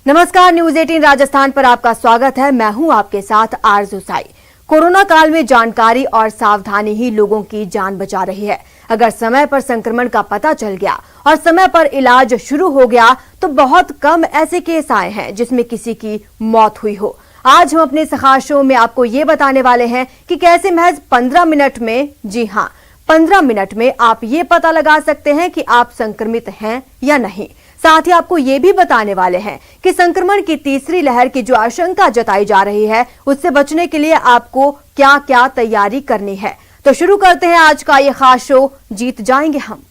नमस्कार, न्यूज 18 राजस्थान पर आपका स्वागत है। मैं हूं आपके साथ आरजू साई। कोरोना काल में जानकारी और सावधानी ही लोगों की जान बचा रही है। अगर समय पर संक्रमण का पता चल गया और समय पर इलाज शुरू हो गया तो बहुत कम ऐसे केस आए हैं जिसमें किसी की मौत हुई हो। आज हम अपने इस खास शो में आपको ये बताने वाले हैं कि कैसे महज 15 मिनट में, जी हां, 15 मिनट में आप ये पता लगा सकते हैं कि आप संक्रमित हैं या नहीं। साथ ही आपको ये भी बताने वाले हैं कि संक्रमण की तीसरी लहर की जो आशंका जताई जा रही है उससे बचने के लिए आपको क्या क्या तैयारी करनी है। तो शुरू करते हैं आज का ये खास शो, जीत जाएंगे हम।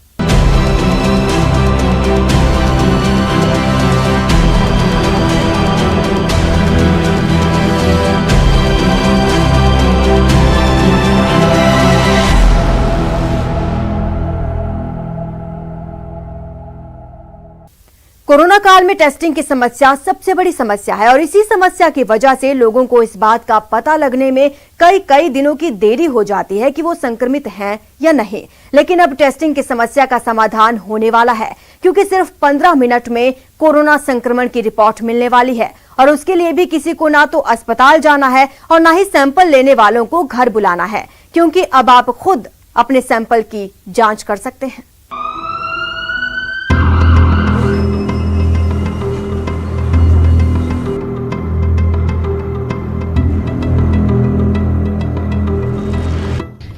कोरोना काल में टेस्टिंग की समस्या सबसे बड़ी समस्या है और इसी समस्या की वजह से लोगों को इस बात का पता लगने में कई दिनों की देरी हो जाती है कि वो संक्रमित हैं या नहीं। लेकिन अब टेस्टिंग की समस्या का समाधान होने वाला है, क्योंकि सिर्फ 15 मिनट में कोरोना संक्रमण की रिपोर्ट मिलने वाली है और उसके लिए भी किसी को ना तो अस्पताल जाना है और ना ही सैंपल लेने वालों को घर बुलाना है, क्योंकि अब आप खुद अपने सैंपल की जांच कर सकते हैं।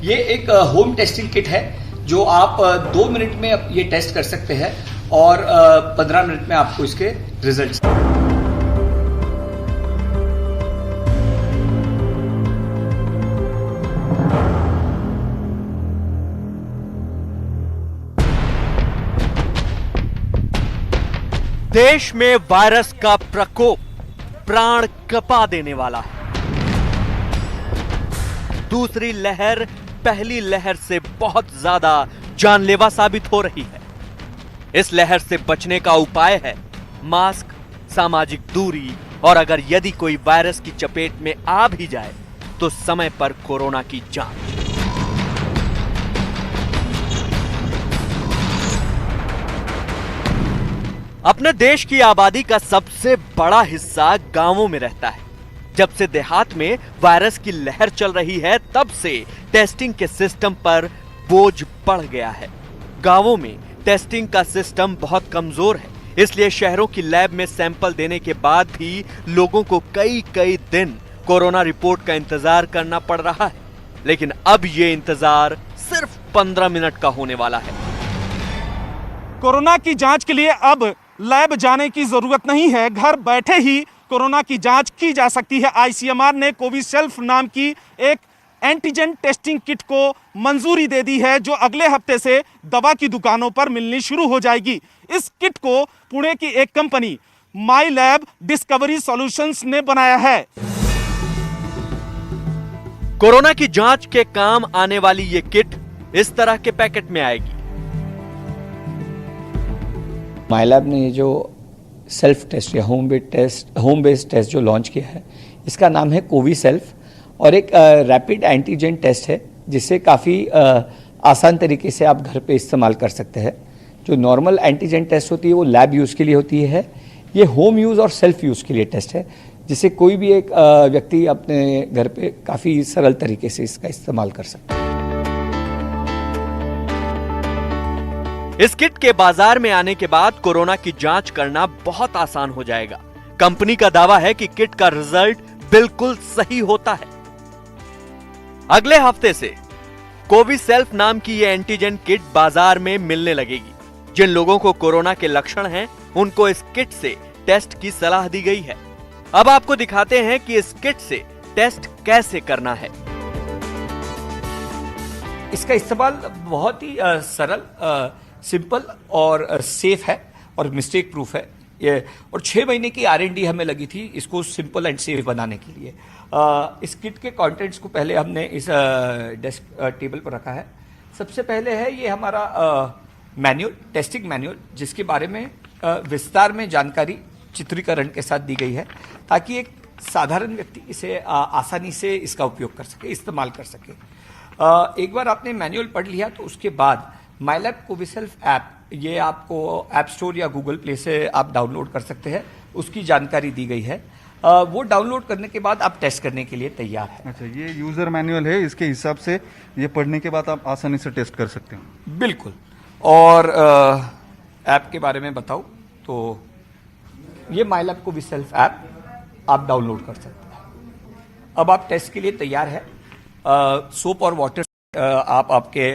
ये एक होम टेस्टिंग किट है जो आप 2 मिनट में ये टेस्ट कर सकते हैं और 15 मिनट में आपको इसके रिजल्ट्स। देश में वायरस का प्रकोप प्राण कपा देने वाला है। दूसरी लहर पहली लहर से बहुत ज्यादा जानलेवा साबित हो रही है। इस लहर से बचने का उपाय है मास्क, सामाजिक दूरी और अगर यदि कोई वायरस की चपेट में आ भी जाए तो समय पर कोरोना की जांच। अपने देश की आबादी का सबसे बड़ा हिस्सा गांवों में रहता है। जब से देहात में वायरस की लहर चल रही है तब से टेस्टिंग के सिस्टम पर बोझ बढ़ गया है। गांवों में टेस्टिंग का सिस्टम बहुत कमजोर है, इसलिए शहरों की लैब में सैंपल देने के बाद भी लोगों को कई दिन कोरोना रिपोर्ट का इंतजार करना पड़ रहा है। लेकिन अब ये इंतजार सिर्फ 15 मिनट का होने वाला है। कोरोना की जांच के लिए अब लैब जाने की जरूरत नहीं है, घर बैठे ही कोरोना की जांच की जा सकती है। आईसीएमआर ने कोविसेल्फ नाम की एक एंटीजन टेस्टिंग किट को मंजूरी दे दी है, जो अगले हफ्ते से दवा की दुकानों पर मिलनी शुरू हो जाएगी। इस किट को पुणे की एक कंपनी माई लैब डिस्कवरी सॉल्यूशंस ने बनाया है। कोरोना की जांच के काम आने वाली ये किट इस तरह के पैकेट में आएगी। माई लैब ने ये जो सेल्फ टेस्ट या होम बेस्ड टेस्ट जो लॉन्च किया है, इसका नाम है कोविसेल्फ और एक रैपिड एंटीजन टेस्ट है जिसे काफ़ी आसान तरीके से आप घर पे इस्तेमाल कर सकते हैं। जो नॉर्मल एंटीजन टेस्ट होती है वो लैब यूज़ के लिए होती है, ये होम यूज़ और सेल्फ यूज़ के लिए टेस्ट है, जिसे कोई भी एक व्यक्ति अपने घर पे काफ़ी सरल तरीके से इसका इस्तेमाल कर सकता है। इस किट के बाजार में आने के बाद कोरोना की जांच करना बहुत आसान हो जाएगा। कंपनी का दावा है कि किट का रिजल्ट बिल्कुल सही होता है। अगले हफ्ते से कोविसेल्फ नाम की ये एंटीजन किट बाजार में मिलने लगेगी। जिन लोगों को कोरोना के लक्षण हैं, उनको इस किट से टेस्ट की सलाह दी गई है। अब आपको दिखाते हैं कि इस किट से टेस्ट कैसे करना है। इसका इस्तेमाल बहुत ही सरल, सिंपल और सेफ है और मिस्टेक प्रूफ है ये। और 6 महीने की R&D हमें लगी थी इसको सिंपल एंड सेफ बनाने के लिए। इस किट के कंटेंट्स को पहले हमने इस डेस्क टेबल पर रखा है। सबसे पहले है ये हमारा मैनुअल, टेस्टिंग मैनुअल, जिसके बारे में विस्तार में जानकारी चित्रीकरण के साथ दी गई है ताकि एक साधारण व्यक्ति इसे आसानी से इसका उपयोग कर सके, इस्तेमाल कर सके। एक बार आपने मैनुअल पढ़ लिया तो उसके बाद माई लैब कोविसेल्फ ऐप, ये आपको ऐप स्टोर या गूगल प्ले से आप डाउनलोड कर सकते हैं उसकी जानकारी दी गई है। वो डाउनलोड करने के बाद आप टेस्ट करने के लिए तैयार हैं। अच्छा, ये यूजर मैनुअल है, इसके हिसाब से ये पढ़ने के बाद आप आसानी से टेस्ट कर सकते हो। बिल्कुल। और ऐप के बारे में बताऊं तो ये माइलैब कोविड सेल्फ ऐप आप डाउनलोड कर सकते हैं। अब आप टेस्ट के लिए तैयार है। सोप और वाटर आप आपके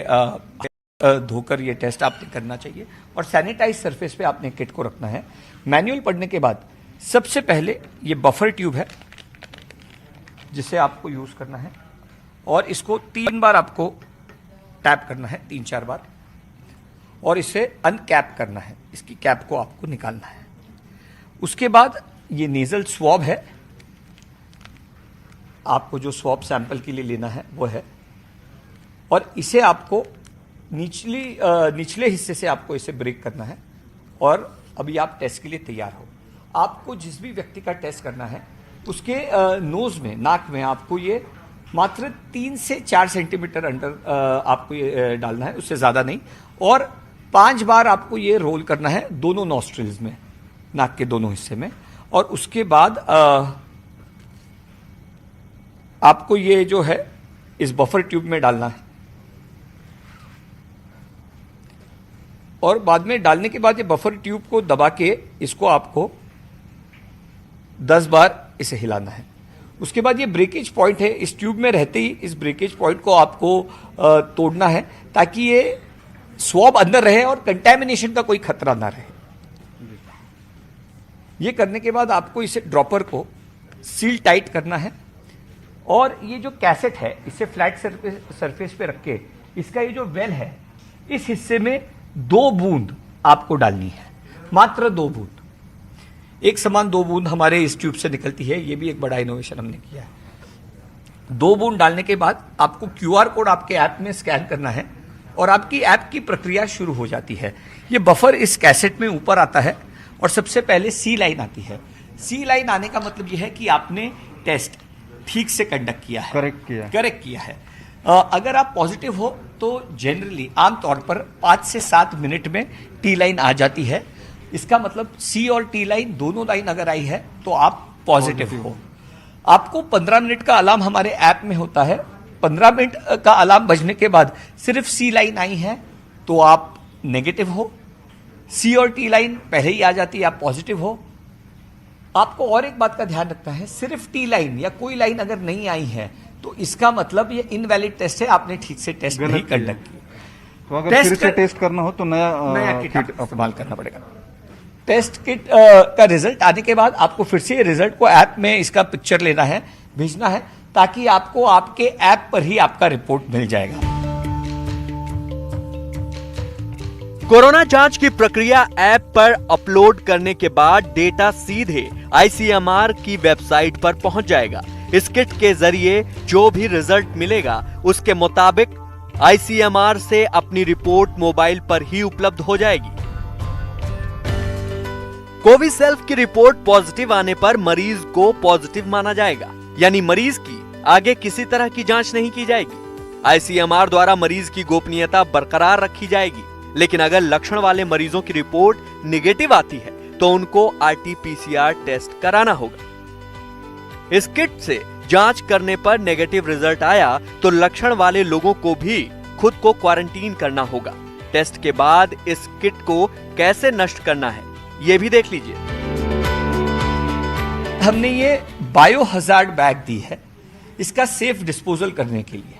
धोकर ये टेस्ट आपने करना चाहिए और सैनिटाइज सरफेस पे आपने किट को रखना है। मैनुअल पढ़ने के बाद सबसे पहले ये बफर ट्यूब है जिसे आपको यूज करना है और इसको 3 बार आपको टैप करना है, 3-4 बार, और इसे अनकैप करना है। इसकी कैप को आपको निकालना है। उसके बाद ये नेजल स्वॉब है, आपको जो स्वॉब सैंपल के लिए लेना है वो है, और इसे आपको निचले हिस्से से आपको इसे ब्रेक करना है और अभी आप टेस्ट के लिए तैयार हो। आपको जिस भी व्यक्ति का टेस्ट करना है उसके नोज में, नाक में आपको ये मात्र 3 से 4 सेंटीमीटर अंडर आपको ये डालना है, उससे ज्यादा नहीं, और 5 बार आपको ये रोल करना है दोनों नॉस्ट्रिल्स में, नाक के दोनों हिस्से में। और उसके बाद आपको ये जो है इस बफर ट्यूब में डालना है और बाद में डालने के बाद ये बफर ट्यूब को दबा के इसको आपको 10 बार इसे हिलाना है। उसके बाद ये ब्रेकेज पॉइंट है, इस ट्यूब में रहते ही इस ब्रेकेज पॉइंट को आपको तोड़ना है ताकि ये स्वॉब अंदर रहे और कंटैमिनेशन का कोई खतरा ना रहे। ये करने के बाद आपको इसे ड्रॉपर को सील टाइट करना है और ये जो कैसेट है इसे फ्लैट सरफेस पे रख के इसका ये जो वेल है इस हिस्से में 2 बूंद आपको डालनी है, मात्र 2 बूंद। एक समान 2 बूंद हमारे इस ट्यूब से निकलती है, ये भी एक बड़ा इनोवेशन हमने किया है। 2 बूंद डालने के बाद आपको QR कोड आपके ऐप में स्कैन करना है और आपकी ऐप की प्रक्रिया शुरू हो जाती है। ये बफर इस कैसेट में ऊपर आता है और सबसे पहले C लाइन आती है। C लाइन आने का मतलब यह है कि आपने टेस्ट ठीक से कंडक्ट किया है, करेक्ट किया है। अगर आप पॉजिटिव हो तो जनरली आमतौर पर 5 से 7 मिनट में T लाइन आ जाती है। इसका मतलब C और T लाइन दोनों लाइन अगर आई है तो आप पॉजिटिव हो। आपको 15 मिनट का अलार्म हमारे ऐप में होता है। 15 मिनट का अलार्म बजने के बाद सिर्फ C लाइन आई है तो आप नेगेटिव हो, C और T लाइन पहले ही आ जाती है, आप पॉजिटिव हो। आपको और एक बात का ध्यान रखना है, सिर्फ T लाइन या कोई लाइन अगर नहीं आई है तो इसका मतलब ये इनवैलिड टेस्ट है, आपने ठीक से टेस्ट नहीं कंडक्ट किया। तो अगर फिर से टेस्ट करना हो तो नया किट इस्तेमाल करना पड़ेगा। टेस्ट किट का रिजल्ट आने के बाद आपको फिर से रिजल्ट को ऐप में इसका पिक्चर लेना है, भेजना है, ताकि आपको आपके ऐप पर ही आपका रिपोर्ट मिल जाएगा। कोरोना जांच की प्रक्रिया ऐप पर अपलोड करने के बाद डेटा सीधे ICMR की वेबसाइट पर पहुंच जाएगा। इस किट के जरिए जो भी रिजल्ट मिलेगा उसके मुताबिक ICMR से अपनी रिपोर्ट मोबाइल पर ही उपलब्ध हो जाएगी। कोविड सेल्फ की रिपोर्ट पॉजिटिव आने पर मरीज को पॉजिटिव माना जाएगा, यानी मरीज की आगे किसी तरह की जांच नहीं की जाएगी। ICMR द्वारा मरीज की गोपनीयता बरकरार रखी जाएगी, लेकिन अगर लक्षण वाले मरीजों की रिपोर्ट निगेटिव आती है तो उनको RT-PCR टेस्ट कराना होगा। इस किट से जांच करने पर नेगेटिव रिजल्ट आया तो लक्षण वाले लोगों को भी खुद को क्वारंटीन करना होगा। टेस्ट के बाद इस किट को कैसे नष्ट करना है ये भी देख लीजिए। हमने ये बायो हजार्ड बैग दी है इसका सेफ डिस्पोजल करने के लिए।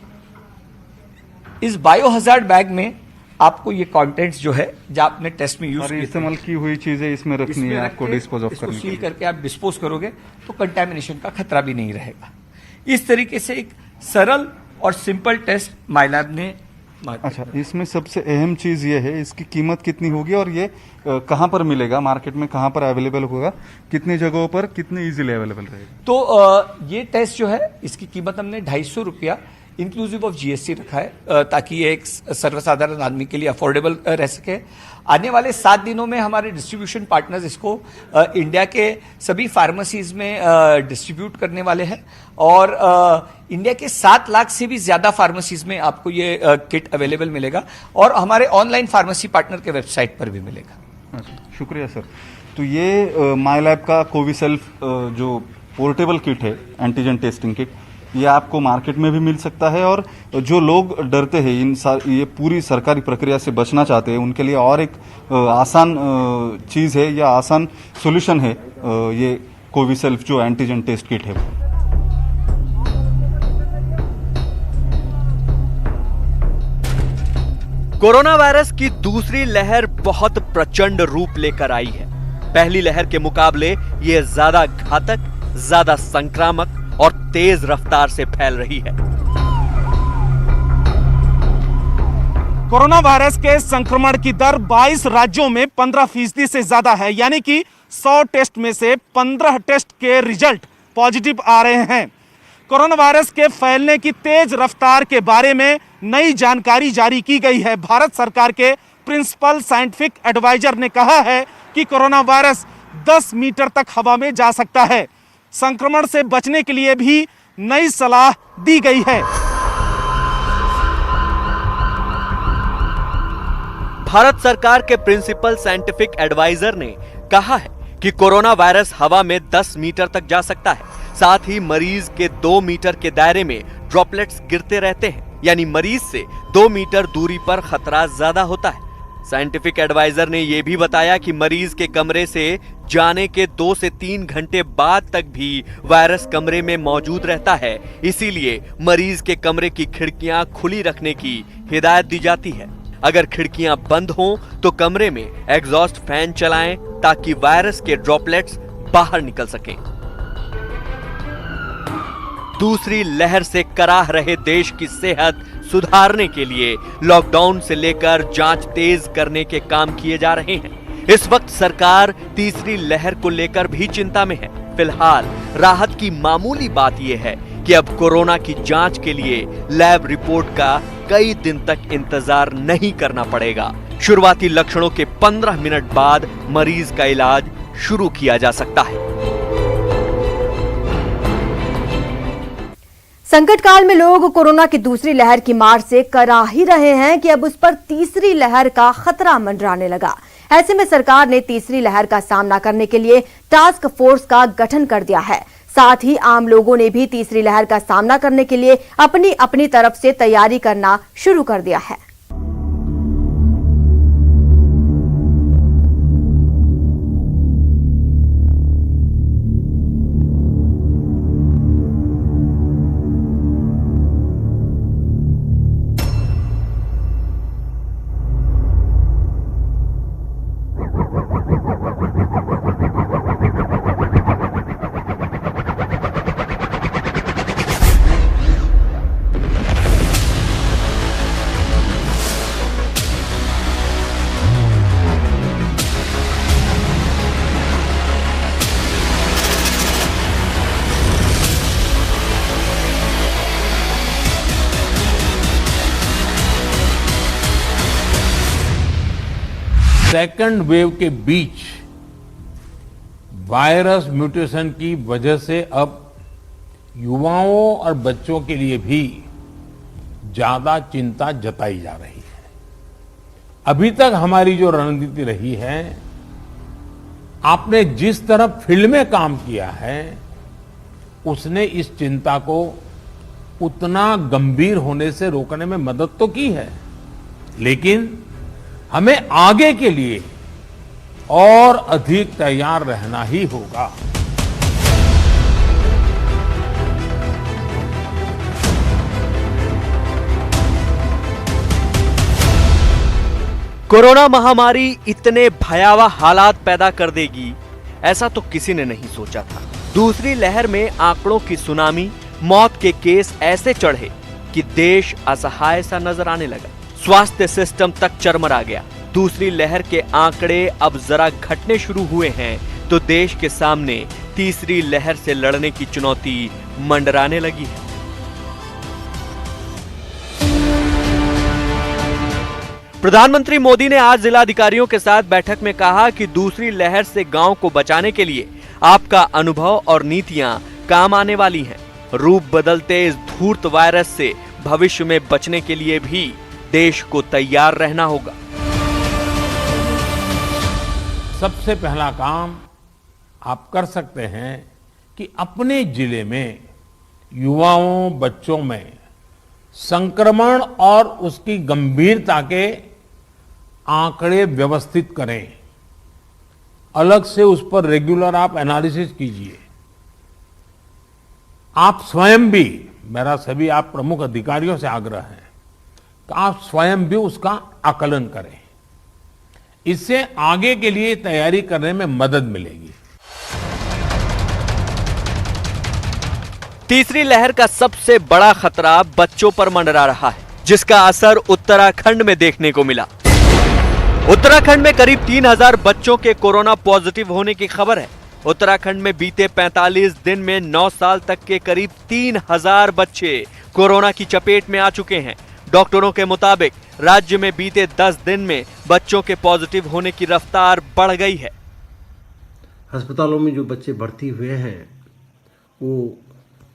इस बायो हजार्ड बैग में आपको ये कंटेंट्स जो है जो आपने टेस्ट में यूज किए इस्तेमाल की हुई चीजें इसमें रखनी है, आपको डिस्पोज ऑफ करनी है। सील करके आप डिस्पोज करोगे तो कंटेमिनेशन का खतरा भी नहीं रहेगा। इस तरीके से एक सरल और सिंपल टेस्ट माइलैब ने। अच्छा, इसमें सबसे अहम चीज ये है, इसकी कीमत कितनी होगी और ये कहां पर मिलेगा, मार्केट में कहां पर अवेलेबल होगा, कितनी जगहों पर, कितने इजीली अवेलेबल रहेगा? तो ये टेस्ट जो है इसकी कीमत हमने 250 रुपया इंक्लूसिव ऑफ GST रखा है ताकि ये एक सर्वसाधारण आदमी के लिए अफोर्डेबल रह सके। आने वाले 7 दिनों में हमारे डिस्ट्रीब्यूशन पार्टनर्स इसको इंडिया के सभी फार्मेसीज में डिस्ट्रीब्यूट करने वाले हैं और इंडिया के 7 लाख से भी ज्यादा फार्मेसीज में आपको ये किट अवेलेबल मिलेगा और हमारे ऑनलाइन फार्मेसी पार्टनर के वेबसाइट पर भी मिलेगा। अच्छा, शुक्रिया सर। तो ये माई लैब का कोविसेल्फ जो पोर्टेबल किट है, एंटीजन टेस्टिंग किट, ये आपको मार्केट में भी मिल सकता है। और जो लोग डरते हैं ये पूरी सरकारी प्रक्रिया से बचना चाहते हैं, उनके लिए और एक आसान चीज़ है या आसान सॉल्यूशन है ये कोविसेल्फ जो एंटीजन टेस्ट किट है। कोरोना वायरस की दूसरी लहर बहुत प्रचंड रूप लेकर आई है। पहली लहर के मुकाबले ये ज्यादा घातक, ज्यादा संक्रामक और तेज रफ्तार से फैल रही है। कोरोना वायरस के संक्रमण की दर 22 राज्यों में 15% से ज्यादा है, यानी कि 100 टेस्ट में से 15 टेस्ट के रिजल्ट पॉजिटिव आ रहे हैं। कोरोना वायरस के फैलने की तेज रफ्तार के बारे में नई जानकारी जारी की गई है। भारत सरकार के प्रिंसिपल साइंटिफिक एडवाइजर ने कहा है कि कोरोना वायरस 10 मीटर तक हवा में जा सकता है। संक्रमण से बचने के लिए भी नई सलाह दी गई है। भारत सरकार के प्रिंसिपल साइंटिफिक एडवाइजर ने कहा है कि कोरोना वायरस हवा में 10 मीटर तक जा सकता है। साथ ही मरीज के 2 मीटर के दायरे में ड्रॉपलेट्स गिरते रहते हैं, यानी मरीज से 2 मीटर दूरी पर खतरा ज्यादा होता है। साइंटिफिक एडवाइजर ने यह भी बताया कि मरीज के कमरे से जाने के 2 से 3 घंटे बाद तक भी वायरस कमरे में मौजूद रहता है। इसीलिए मरीज के कमरे की खिड़कियां खुली रखने की हिदायत दी जाती है। अगर खिड़कियां बंद हों तो कमरे में एग्जॉस्ट फैन चलाएं ताकि वायरस के ड्रॉपलेट्स बाहर निकल सकें। दूसरी लहर से कराह रहे देश की सेहत सुधारने के लिए लॉकडाउन से लेकर जांच तेज करने के काम किए जा रहे हैं। इस वक्त सरकार तीसरी लहर को लेकर भी चिंता में है। फिलहाल राहत की मामूली बात यह है कि अब कोरोना की जांच के लिए लैब रिपोर्ट का कई दिन तक इंतजार नहीं करना पड़ेगा। शुरुआती लक्षणों के 15 मिनट बाद मरीज का इलाज शुरू किया जा सकता है। संकट काल में लोग कोरोना की दूसरी लहर की मार से करा ही रहे हैं कि अब उस पर तीसरी लहर का खतरा मंडराने लगा। ऐसे में सरकार ने तीसरी लहर का सामना करने के लिए टास्क फोर्स का गठन कर दिया है। साथ ही आम लोगों ने भी तीसरी लहर का सामना करने के लिए अपनी अपनी तरफ से तैयारी करना शुरू कर दिया है। सेकंड वेव के बीच वायरस म्यूटेशन की वजह से अब युवाओं और बच्चों के लिए भी ज्यादा चिंता जताई जा रही है। अभी तक हमारी जो रणनीति रही है, आपने जिस तरह फील्ड में काम किया है, उसने इस चिंता को उतना गंभीर होने से रोकने में मदद तो की है, लेकिन हमें आगे के लिए और अधिक तैयार रहना ही होगा। कोरोना महामारी इतने भयावह हालात पैदा कर देगी, ऐसा तो किसी ने नहीं सोचा था। दूसरी लहर में आंकड़ों की सुनामी, मौत के केस ऐसे चढ़े कि देश असहाय सा नजर आने लगा। स्वास्थ्य सिस्टम तक चरमरा गया। दूसरी लहर के आंकड़े अब जरा घटने शुरू हुए हैं तो देश के सामने तीसरी लहर से लड़ने की चुनौती मंडराने लगी है। प्रधानमंत्री मोदी ने आज जिलाधिकारियों के साथ बैठक में कहा कि दूसरी लहर से गांव को बचाने के लिए आपका अनुभव और नीतियां काम आने वाली हैं। रूप बदलते इस धूर्त वायरस से भविष्य में बचने के लिए भी देश को तैयार रहना होगा। सबसे पहला काम आप कर सकते हैं कि अपने जिले में युवाओं, बच्चों में संक्रमण और उसकी गंभीरता के आंकड़े व्यवस्थित करें। अलग से उस पर रेगुलर आप एनालिसिस कीजिए। आप स्वयं भी, मेरा सभी आप प्रमुख अधिकारियों से आग्रह है कि आप स्वयं भी उसका आकलन करें। इससे आगे के लिए तैयारी करने में मदद मिलेगी। तीसरी लहर का सबसे बड़ा खतरा बच्चों पर मंडरा रहा है, जिसका असर उत्तराखंड में देखने को मिला। उत्तराखंड में करीब 3000 बच्चों के कोरोना पॉजिटिव होने की खबर है। उत्तराखंड में बीते 45 दिन में 9 साल तक के करीब 3000 बच्चे कोरोना की चपेट में आ चुके हैं। डॉक्टरों के मुताबिक राज्य में बीते 10 दिन में बच्चों के पॉजिटिव होने की रफ्तार बढ़ गई है। अस्पतालों में जो बच्चे भर्ती हुए हैं वो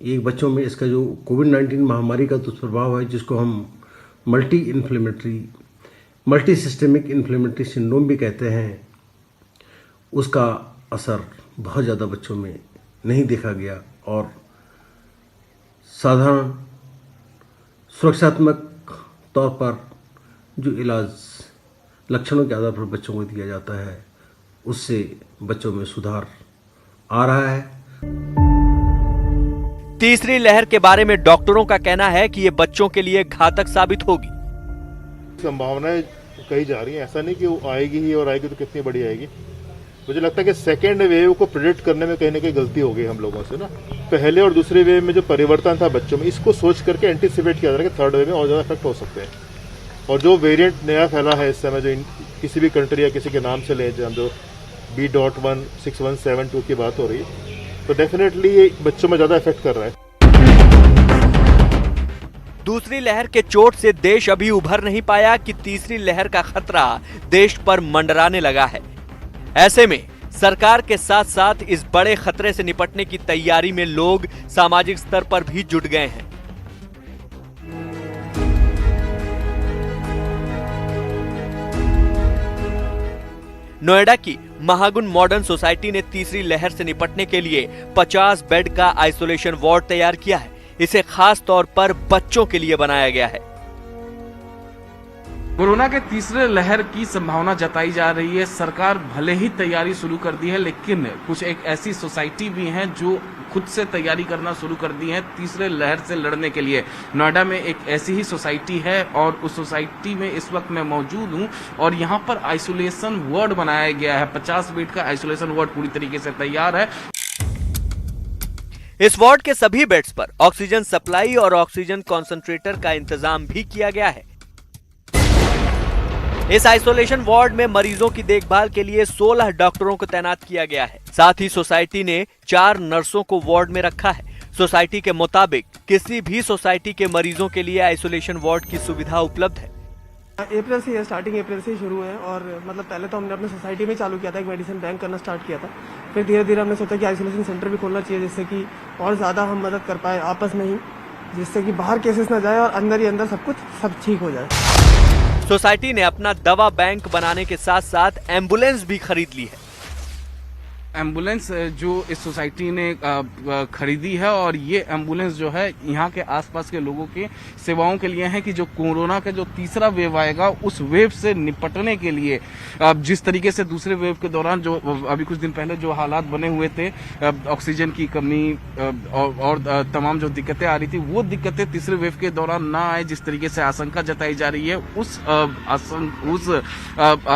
एक बच्चों में इसका जो कोविड-19 महामारी का दुष्प्रभाव है, जिसको हम मल्टी सिस्टेमिक इन्फ्लेमेटरी सिंड्रोम भी कहते हैं, उसका असर बहुत ज़्यादा बच्चों में नहीं देखा गया और साधारण सुरक्षात्मक तौर पर जो इलाज लक्षणों के आधार पर बच्चों को दिया जाता है, उससे बच्चों में सुधार आ रहा है। तीसरी लहर के बारे में डॉक्टरों का कहना है कि ये बच्चों के लिए घातक साबित होगी। संभावनाएं कही जा रही है, ऐसा नहीं कि वो आएगी ही, और आएगी तो कितनी बड़ी आएगी। मुझे लगता है कि सेकेंड वेव को प्रेडिक्ट करने में कहीं ना कहीं गलती हो गई हम लोगों से ना। पहले और दूसरे वेव में जो परिवर्तन था बच्चों में, इसको सोच करके एंटीसिपेट किया जा रहा है कि थर्ड वेव में और ज़्यादा इफेक्ट हो सकते हैं। और जो वेरिएंट नया फैला है इस समय, जो किसी भी कंट्री या किसी के नाम से ले, जो B.16172 की बात हो रही है, तो डेफिनेटली ये बच्चों में ज़्यादा इफेक्ट कर रहा है। दूसरी लहर के चोट से देश अभी उभर नहीं पाया कि तीसरी लहर का खतरा देश पर मंडराने लगा है। ऐसे में सरकार के साथ साथ इस बड़े खतरे से निपटने की तैयारी में लोग सामाजिक स्तर पर भी जुट गए हैं। नोएडा की महागुन मॉडर्न सोसाइटी ने तीसरी लहर से निपटने के लिए 50 बेड का आइसोलेशन वार्ड तैयार किया है। इसे खास तौर पर बच्चों के लिए बनाया गया है। कोरोना के तीसरे लहर की संभावना जताई जा रही है। सरकार भले ही तैयारी शुरू कर दी है, लेकिन कुछ एक ऐसी सोसाइटी भी हैं जो खुद से तैयारी करना शुरू कर दी है तीसरे लहर से लड़ने के लिए। नोएडा में एक ऐसी ही सोसाइटी है और उस सोसाइटी में इस वक्त मैं मौजूद हूं और यहां पर आइसोलेशन वार्ड बनाया गया है। 50 बेड का आइसोलेशन वार्ड पूरी तरीके से तैयार है। इस वार्ड के सभी बेड्स पर ऑक्सीजन सप्लाई और ऑक्सीजन कॉन्सेंट्रेटर का इंतजाम भी किया गया है। इस आइसोलेशन वार्ड में मरीजों की देखभाल के लिए 16 डॉक्टरों को तैनात किया गया है। साथ ही सोसाइटी ने 4 नर्सों को वार्ड में रखा है। सोसाइटी के मुताबिक किसी भी सोसाइटी के मरीजों के लिए आइसोलेशन वार्ड की सुविधा उपलब्ध है। अप्रैल से स्टार्टिंग अप्रैल से शुरू है और मतलब पहले तो हमने अपने सोसाइटी में चालू किया था, एक मेडिसिन बैंक करना स्टार्ट किया था। फिर धीरे धीरे हमने सोचा कि आइसोलेशन सेंटर भी खोलना चाहिए, जिससे कि और ज़्यादा हम मदद कर पाए आपस में ही, जिससे कि बाहर केसेस ना जाए और अंदर ही अंदर सब ठीक हो जाए। सोसाइटी ने अपना दवा बैंक बनाने के साथ साथ एम्बुलेंस भी खरीद ली है। एम्बुलेंस जो इस सोसाइटी ने खरीदी है और ये एम्बुलेंस जो है यहाँ के आसपास के लोगों के सेवाओं के लिए है कि जो कोरोना का जो तीसरा वेव आएगा उस वेव से निपटने के लिए जिस तरीके से दूसरे वेव के दौरान जो अभी कुछ दिन पहले जो हालात बने हुए थे, ऑक्सीजन की कमी और तमाम जो दिक्कतें आ रही थी, वो दिक्कतें तीसरे वेव के दौरान ना आए, जिस तरीके से आशंका जताई जा रही है, उस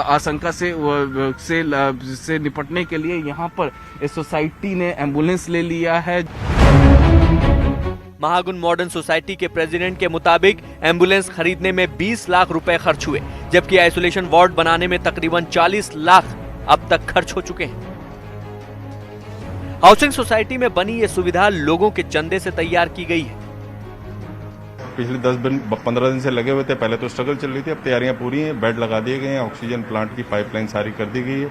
आशंका से निपटने के लिए यहाँ पर इस सोसाइटी ने एम्बुलेंस ले लिया है। महागुन मॉडर्न सोसाइटी के प्रेसिडेंट के मुताबिक एम्बुलेंस खरीदने में 20 लाख रुपए खर्च हुए, जबकि आइसोलेशन वार्ड बनाने में तकरीबन 40 लाख अब तक खर्च हो चुके हैं। हाउसिंग सोसाइटी में बनी ये सुविधा लोगों के चंदे से तैयार की गई है। पिछले 10-15 दिन से लगे हुए थे, पहले तो स्ट्रगल चल रही थी, अब तैयारियां पूरी हैं, बेड लगा दिए गए हैं, ऑक्सीजन प्लांट की पाइपलाइन सारी कर दी गई है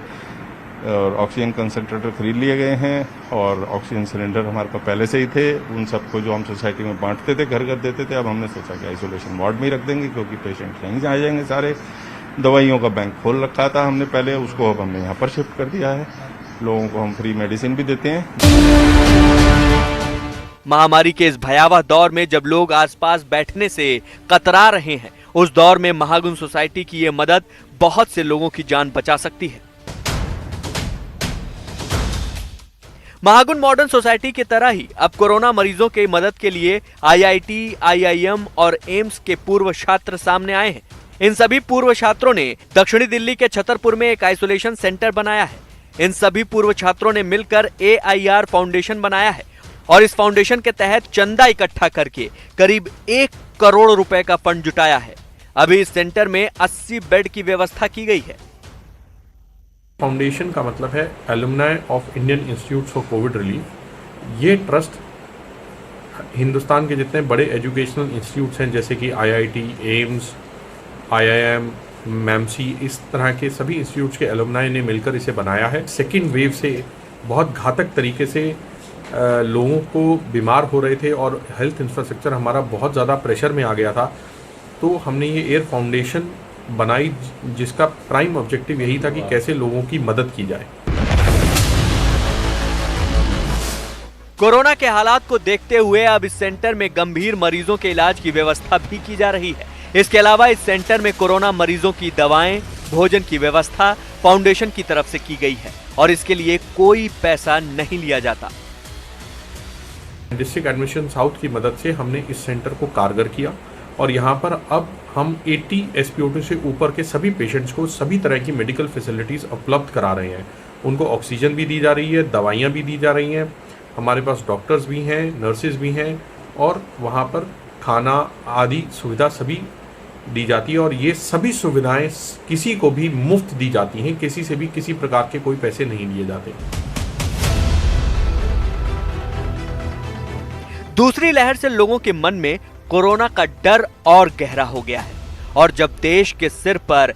और ऑक्सीजन कंसंट्रेटर खरीद लिए गए हैं और ऑक्सीजन सिलेंडर हमारे पास पहले से ही थे। उन सबको जो हम सोसाइटी में बांटते थे, घर घर देते थे, अब हमने सोचा कि आइसोलेशन वार्ड में ही रख देंगे, क्योंकि पेशेंट यहीं आ जाएंगे सारे। दवाइयों का बैंक खोल रखा था हमने पहले, उसको अब हमने यहाँ पर शिफ्ट कर दिया है। लोगों को हम फ्री मेडिसिन भी देते हैं। महामारी के इस भयावह दौर में जब लोग आसपास बैठने से कतरा रहे हैं, उस दौर में महागुण सोसाइटी की ये मदद बहुत से लोगों की जान बचा सकती है। महागुण मॉडर्न सोसाइटी की तरह ही अब कोरोना मरीजों के मदद के लिए IIT, IIM और एम्स के पूर्व छात्र सामने आए हैं। इन सभी पूर्व छात्रों ने दक्षिणी दिल्ली के छतरपुर में एक आइसोलेशन सेंटर बनाया है। इन सभी पूर्व छात्रों ने मिलकर AIR फाउंडेशन बनाया है और इस फाउंडेशन के तहत चंदा इकट्ठा करके करीब 1 करोड़ रुपए का फंड जुटाया है। अभी इस सेंटर में 80 बेड की व्यवस्था की गई है। फाउंडेशन का मतलब है alumni of Indian institute for Covid relief. ये ट्रस्ट हिंदुस्तान के जितने बड़े एजुकेशनल इंस्टीट्यूट्स हैं जैसे कि IIT, एम्स, IIM, मैमसी, इस तरह के सभी इंस्टीट्यूट्स के एलुमनाई ने मिलकर इसे बनाया है। सेकेंड वेव से बहुत घातक तरीके से लोगों को बीमार हो रहे थे और हेल्थ इंफ्रास्ट्रक्चर हमारा बहुत ज़्यादा प्रेशर में आ गया था, तो हमने ये एयर फाउंडेशन बनाई जिसका प्राइम ऑब्जेक्टिव यही था कि कैसे लोगों की मदद की जाए। कोरोना के हालात को देखते हुए अब इस सेंटर में गंभीर मरीजों के इलाज की व्यवस्था भी की जा रही है। इसके अलावा इस सेंटर में कोरोना मरीजों की दवाएं, भोजन की व्यवस्था फाउंडेशन की तरफ से की गई है और इसके लिए कोई पैसा नहीं लिया जाता। डिस्ट्रिक्ट एडमिशन साउथ की मदद से हमने इस सेंटर को कारगर किया और यहाँ पर अब हम 80 SpO2 से ऊपर के सभी पेशेंट्स को सभी तरह की मेडिकल फैसिलिटीज़ उपलब्ध करा रहे हैं। उनको ऑक्सीजन भी दी जा रही है, दवाइयाँ भी दी जा रही हैं, हमारे पास डॉक्टर्स भी हैं, नर्सेज भी हैं और वहाँ पर खाना आदि सुविधा सभी दी जाती है और ये सभी सुविधाएं किसी को भी मुफ्त दी जाती हैं, किसी से भी किसी प्रकार के कोई पैसे नहीं लिए जाते। दूसरी लहर से लोगों के मन में कोरोना का डर और गहरा हो गया है और जब देश के सिर पर